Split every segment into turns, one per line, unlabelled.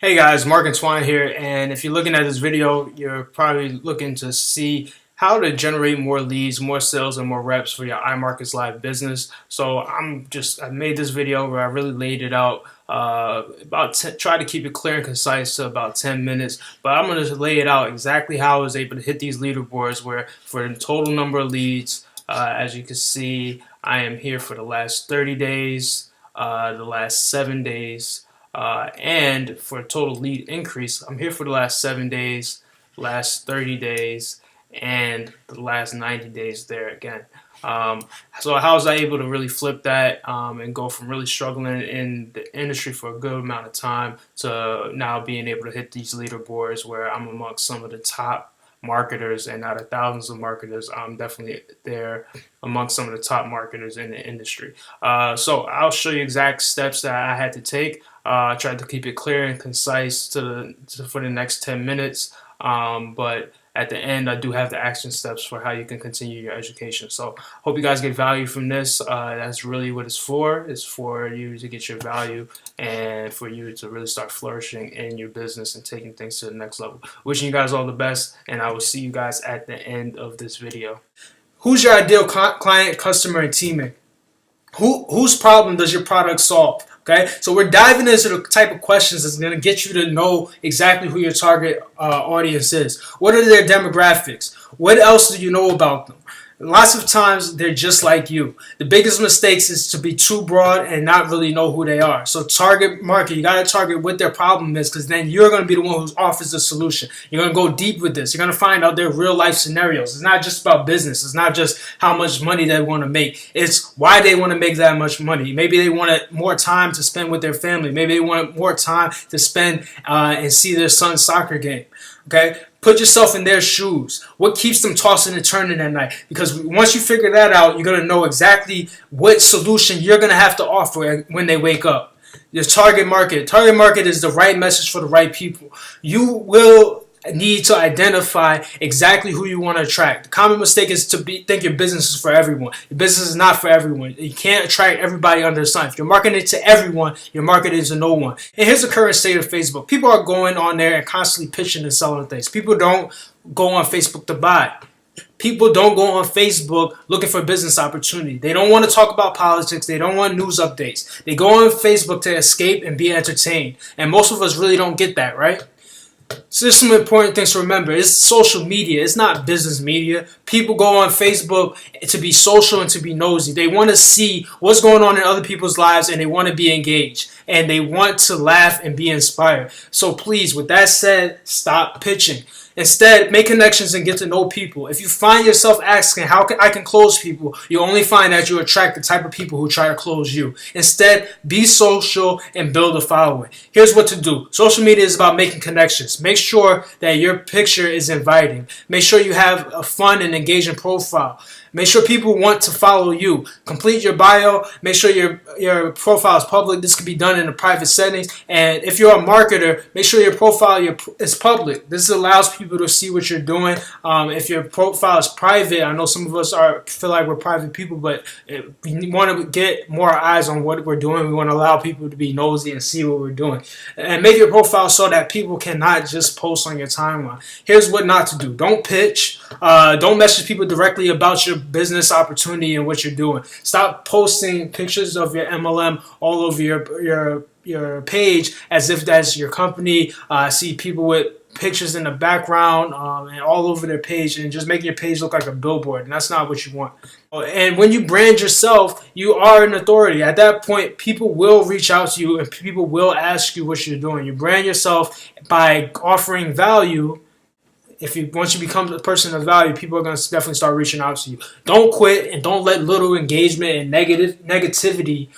Hey guys, Mark and Twan here, and if you're looking at this video, you're probably looking to see how to generate more leads, more sales, and more reps for your Imarketslive business. So I made this video where I really laid it out, try to keep it clear and concise to about 10 minutes, but I'm going to lay it out exactly how I was able to hit these leaderboards where for the total number of leads, as you can see, I am here for the last 30 days, the last 7 days, and for a total lead increase, I'm here for the last 7 days, last 30 days, and the last 90 days there again. So how was I able to really flip that and go from really struggling in the industry for a good amount of time to now being able to hit these leaderboards where I'm amongst some of the top marketers, and out of thousands of marketers, I'm definitely there amongst some of the top marketers in the industry. So I'll show you exact steps that I had to take. I tried to keep it clear and concise for the next 10 minutes, but at the end, I do have the action steps for how you can continue your education. So hope you guys get value from this. That's really what it's for. It's for you to get your value and for you to really start flourishing in your business and taking things to the next level. Wishing you guys all the best, and I will see you guys at the end of this video. Who's your ideal client, customer, and teammate? Whose problem does your product solve? Okay, so we're diving into the type of questions that's going to get you to know exactly who your target audience is. What are their demographics? What else do you know about them? Lots of times they're just like you. The biggest mistakes is to be too broad and not really know who they are. So target market, you got to target what their problem is, because then you're going to be the one who offers the solution. You're going to go deep with this. You're going to find out their real life scenarios. It's not just about business. It's not just how much money they want to make. It's why they want to make that much money. Maybe they wanted more time to spend with their family. Maybe they wanted more time to spend and see their son's soccer game. Okay? Put yourself in their shoes. What keeps them tossing and turning at night? Because once you figure that out, you're going to know exactly what solution you're going to have to offer when they wake up. Your target market. Target market is the right message for the right people. You will need to identify exactly who you want to attract. The common mistake is to think your business is for everyone. Your business is not for everyone. You can't attract everybody under the sun. If you're marketing to everyone, you're marketing to no one. And here's the current state of Facebook. People are going on there and constantly pitching and selling things. People don't go on Facebook to buy. People don't go on Facebook looking for business opportunity. They don't want to talk about politics. They don't want news updates. They go on Facebook to escape and be entertained. And most of us really don't get that, right? So there's some important things to remember. It's social media. It's not business media. People go on Facebook to be social and to be nosy. They want to see what's going on in other people's lives, and they want to be engaged. And they want to laugh and be inspired. So please, with that said, stop pitching. Instead, make connections and get to know people. If you find yourself asking, how can I close people, you only find that you attract the type of people who try to close you. Instead, be social and build a following. Here's what to do. Social media is about making connections. Make sure that your picture is inviting. Make sure you have a fun and engaging profile. Make sure people want to follow you. Complete your bio. Make sure your profile is public. This can be done in a private settings. And if you're a marketer, make sure your profile is public. This allows people to see what you're doing. If your profile is private, I know some of us feel like we're private people, but we want to get more eyes on what we're doing. We want to allow people to be nosy and see what we're doing. And make your profile so that people cannot just post on your timeline. Here's what not to do. Don't pitch. Don't message people directly about your business opportunity and what you're doing. Stop posting pictures of your MLM all over your page as if that's your company. I see people with pictures in the background and all over their page, and just making your page look like a billboard, and that's not what you want. And when you brand yourself, you are an authority. At that point, people will reach out to you and people will ask you what you're doing. You brand yourself by offering value. Once you become a person of value, people are going to definitely start reaching out to you. Don't quit, and don't let little engagement and negativity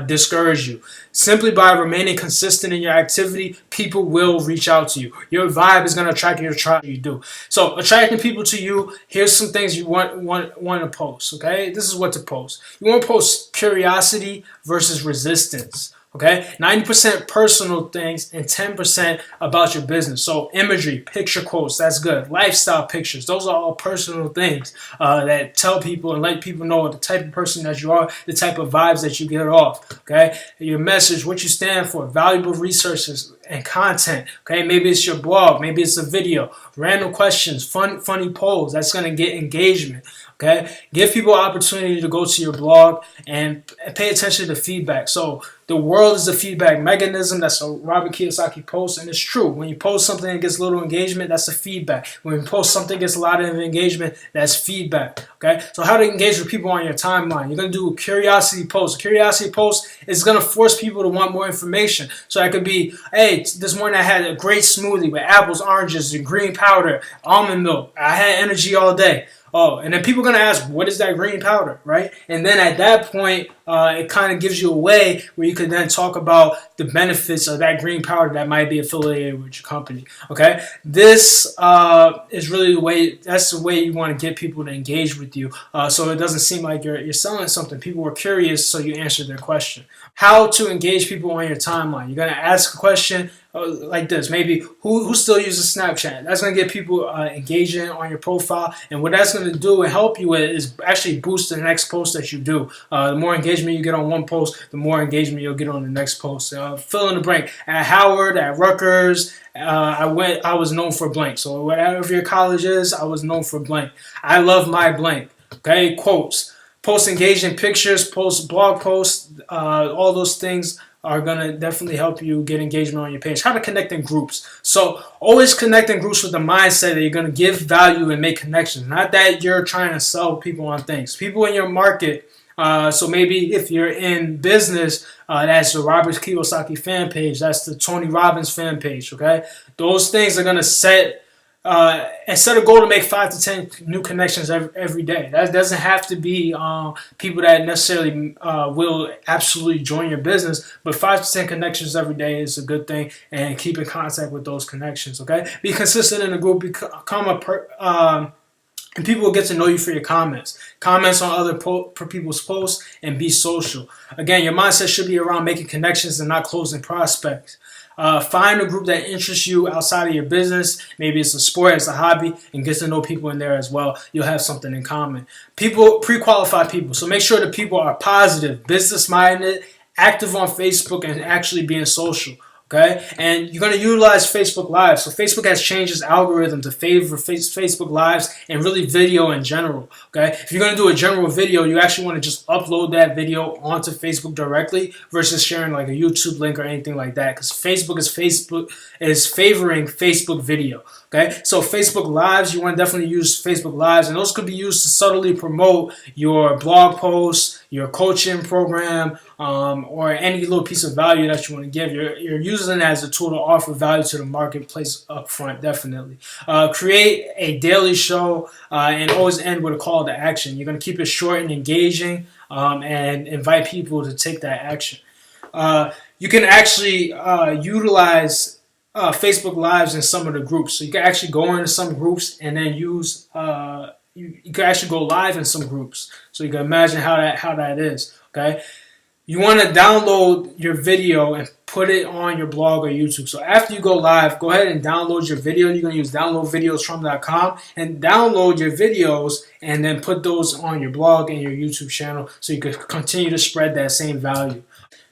discourage you. Simply by remaining consistent in your activity, people will reach out to you. Your vibe is going to attract your tribe. You do. So attracting people to you, here's some things you want to post. Okay, this is what to post. You want to post curiosity versus resistance. Okay, 90% personal things and 10% about your business. So imagery, picture quotes, that's good. Lifestyle pictures, those are all personal things that tell people and let people know the type of person that you are, the type of vibes that you get off. Okay, your message, what you stand for, valuable resources and content. Okay, maybe it's your blog, maybe it's a video, random questions, funny polls. That's going to get engagement. Okay, give people opportunity to go to your blog and pay attention to feedback. So the world is a feedback mechanism. That's a Robert Kiyosaki post, and it's true. When you post something that gets little engagement, that's a feedback. When you post something that gets a lot of engagement, that's feedback. Okay, so how to engage with people on your timeline? You're gonna do a curiosity post. A curiosity post is gonna force people to want more information. So that could be, hey, this morning I had a great smoothie with apples, oranges, and green powder, almond milk. I had energy all day. Oh, and then people are going to ask, what is that green powder, right? And then at that point, it kind of gives you a way where you can then talk about the benefits of that green powder that might be affiliated with your company, okay? This is really the way, that's the way you want to get people to engage with you so it doesn't seem like you're selling something. People were curious, so you answered their question. How to engage people on your timeline. You're going to ask a question like this. Maybe who still uses Snapchat? That's going to get people engaging on your profile. And what that's going to do and help you with is actually boost the next post that you do. The more engagement you get on one post, the more engagement you'll get on the next post. Fill in the blank. At Howard, at Rutgers, I was known for blank. So whatever your college is, I was known for blank. I love my blank. Okay, quotes. Post engaging pictures, post blog posts, all those things are going to definitely help you get engagement on your page. How to connect in groups. So always connect in groups with the mindset that you're going to give value and make connections. Not that you're trying to sell people on things. People in your market. So maybe if you're in business, that's the Robert Kiyosaki fan page. That's the Tony Robbins fan page. Okay, those things are going to set a goal to make 5 to 10 new connections every day. That doesn't have to be people that necessarily will absolutely join your business, but 5 to 10 connections every day is a good thing, and keep in contact with those connections. Okay, be consistent in the group. And people will get to know you for your comments. Comments on other people's posts, and be social. Again, your mindset should be around making connections and not closing prospects. Find a group that interests you outside of your business. Maybe it's a sport, it's a hobby, and get to know people in there as well. You'll have something in common. Pre-qualify people. So make sure that people are positive, business-minded, active on Facebook, and actually being social. Okay, and you're going to utilize Facebook Live. So Facebook has changed its algorithm to favor Facebook Lives and really video in general. Okay, if you're going to do a general video, you actually want to just upload that video onto Facebook directly versus sharing like a YouTube link or anything like that, because Facebook is favoring Facebook video. Okay, so Facebook Lives, you want to definitely use Facebook Lives, and those could be used to subtly promote your blog posts, your coaching program, or any little piece of value that you want to give. You're using it as a tool to offer value to the marketplace up front, definitely. Create a daily show and always end with a call to action. You're going to keep it short and engaging and invite people to take that action. You can actually utilize Facebook Lives in some of the groups. So you can actually go into some groups and then use you can actually go live in some groups. So you can imagine how that is. Okay, you want to download your video and put it on your blog or YouTube. So after you go live, go ahead and download your video. You're going to use downloadvideosfrom.com and download your videos and then put those on your blog and your YouTube channel so you can continue to spread that same value.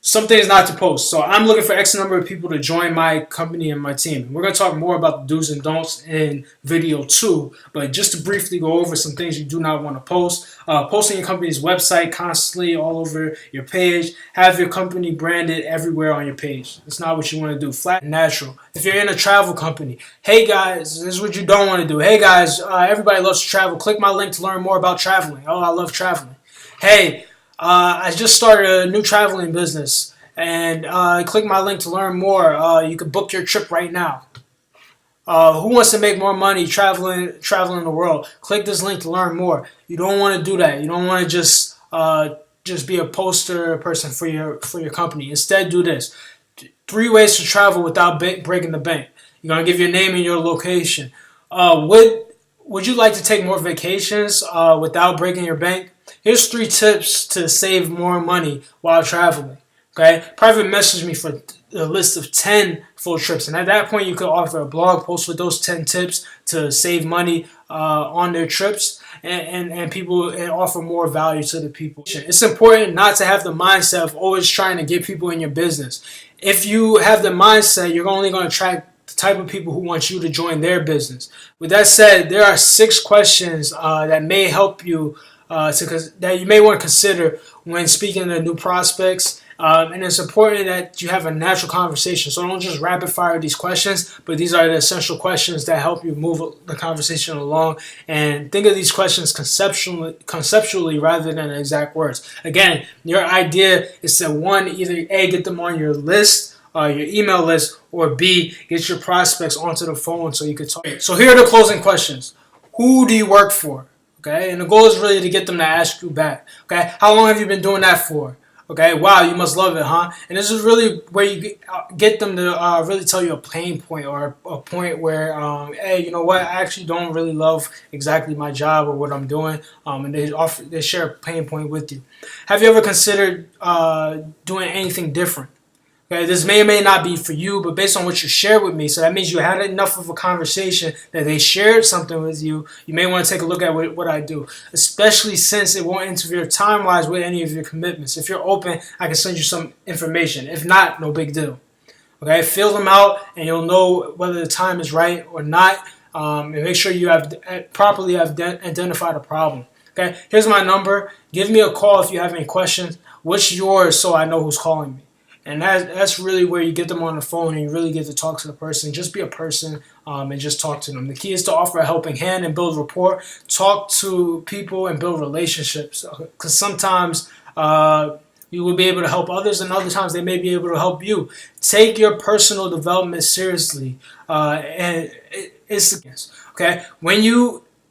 Some things not to post. So I'm looking for X number of people to join my company and my team. We're going to talk more about the do's and don'ts in video 2. But just to briefly go over some things you do not want to post. Posting your company's website constantly all over your page. Have your company branded everywhere on your page. That's not what you want to do. Flat and natural. If you're in a travel company, hey guys, this is what you don't want to do. Hey guys, everybody loves to travel. Click my link to learn more about traveling. Oh, I love traveling. Hey, I just started a new traveling business, and click my link to learn more. You can book your trip right now. Who wants to make more money traveling the world? Click this link to learn more. You don't want to do that. You don't want to just be a poster person for your company. Instead, do this. 3 ways to travel without breaking the bank. You're going to give your name and your location. Would you like to take more vacations without breaking your bank? Here's 3 tips to save more money while traveling. Okay, private message me for a list of 10 full trips, and at that point you could offer a blog post with those 10 tips to save money on their trips, and people, and offer more value to the people. It's important not to have the mindset of always trying to get people in your business. If you have the mindset, you're only going to attract the type of people who want you to join their business. With that said, there are 6 questions that may help you that you may want to consider when speaking to new prospects. And it's important that you have a natural conversation. So don't just rapid fire these questions, but these are the essential questions that help you move the conversation along. And think of these questions conceptually rather than exact words. Again, your idea is to, one, either A, get them on your list, your email list, or B, get your prospects onto the phone so you can talk. So here are the closing questions. Who do you work for? Okay, and the goal is really to get them to ask you back. Okay, how long have you been doing that for? Okay, wow, you must love it, huh? And this is really where you get them to really tell you a pain point, or a point where, hey, you know what, I actually don't really love exactly my job or what I'm doing, and they share a pain point with you. Have you ever considered doing anything different? Okay, this may or may not be for you, but based on what you shared with me, so that means you had enough of a conversation that they shared something with you. You may want to take a look at what I do, especially since it won't interfere time-wise with any of your commitments. If you're open, I can send you some information. If not, no big deal. Okay, fill them out, and you'll know whether the time is right or not. And make sure you have properly identified a problem. Okay, here's my number. Give me a call if you have any questions. What's yours, so I know who's calling me? And that's really where you get them on the phone and you really get to talk to the person. Just be a person, and just talk to them. The key is to offer a helping hand and build rapport. Talk to people and build relationships. Because sometimes you will be able to help others, and other times they may be able to help you. Take your personal development seriously. And it's okay.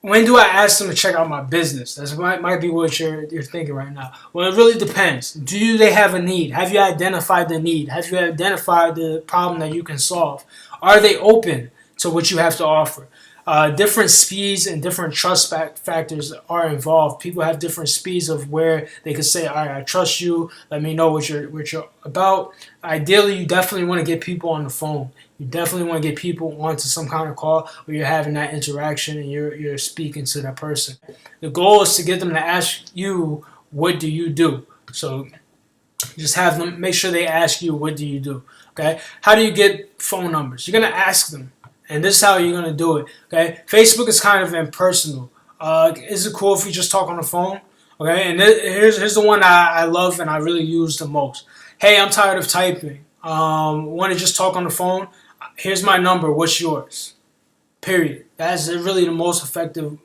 When do I ask them to check out my business? That might be what you're thinking right now. Well, it really depends. Do they have a need? Have you identified the need? Have you identified the problem that you can solve? Are they open to what you have to offer? Different speeds and different trust factors are involved. People have different speeds of where they can say, all right, I trust you. Let me know what you're about. Ideally, you definitely want to get people on the phone. You definitely want to get people onto some kind of call where you're having that interaction and you're speaking to that person. The goal is to get them to ask you, what do you do? So just have them make sure they ask you, what do you do? Okay? How do you get phone numbers? You're going to ask them. And this is how you're going to do it. Okay? Facebook is kind of impersonal. Is it cool if we just talk on the phone? Okay? And here's the one I love and I really use the most. Hey, I'm tired of typing. Want to just talk on the phone? Here's my number. What's yours? Period. That's really the most effective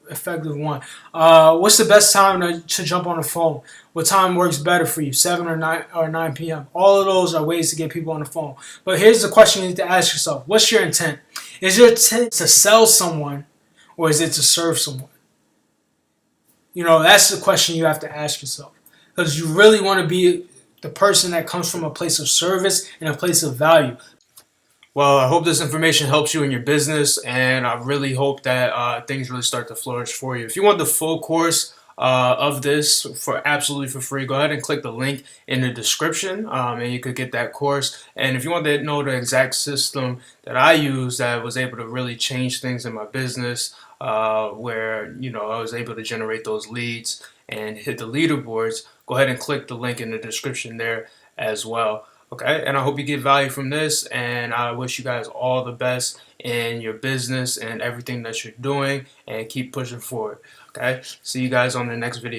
one. What's the best time to jump on the phone? What time works better for you? 7 or 9 p.m. All of those are ways to get people on the phone. But here's the question you need to ask yourself. What's your intent? Is your intent to sell someone, or is it to serve someone? You know, that's the question you have to ask yourself. Because you really want to be the person that comes from a place of service and a place of value. Well, I hope this information helps you in your business, and I really hope that things really start to flourish for you. If you want the full course of this for absolutely for free, go ahead and click the link in the description, and you could get that course. And if you want to know the exact system that I use that was able to really change things in my business, where I was able to generate those leads and hit the leaderboards, go ahead and click the link in the description there as well. Okay, and I hope you get value from this, and I wish you guys all the best in your business and everything that you're doing, and keep pushing forward. Okay, see you guys on the next video.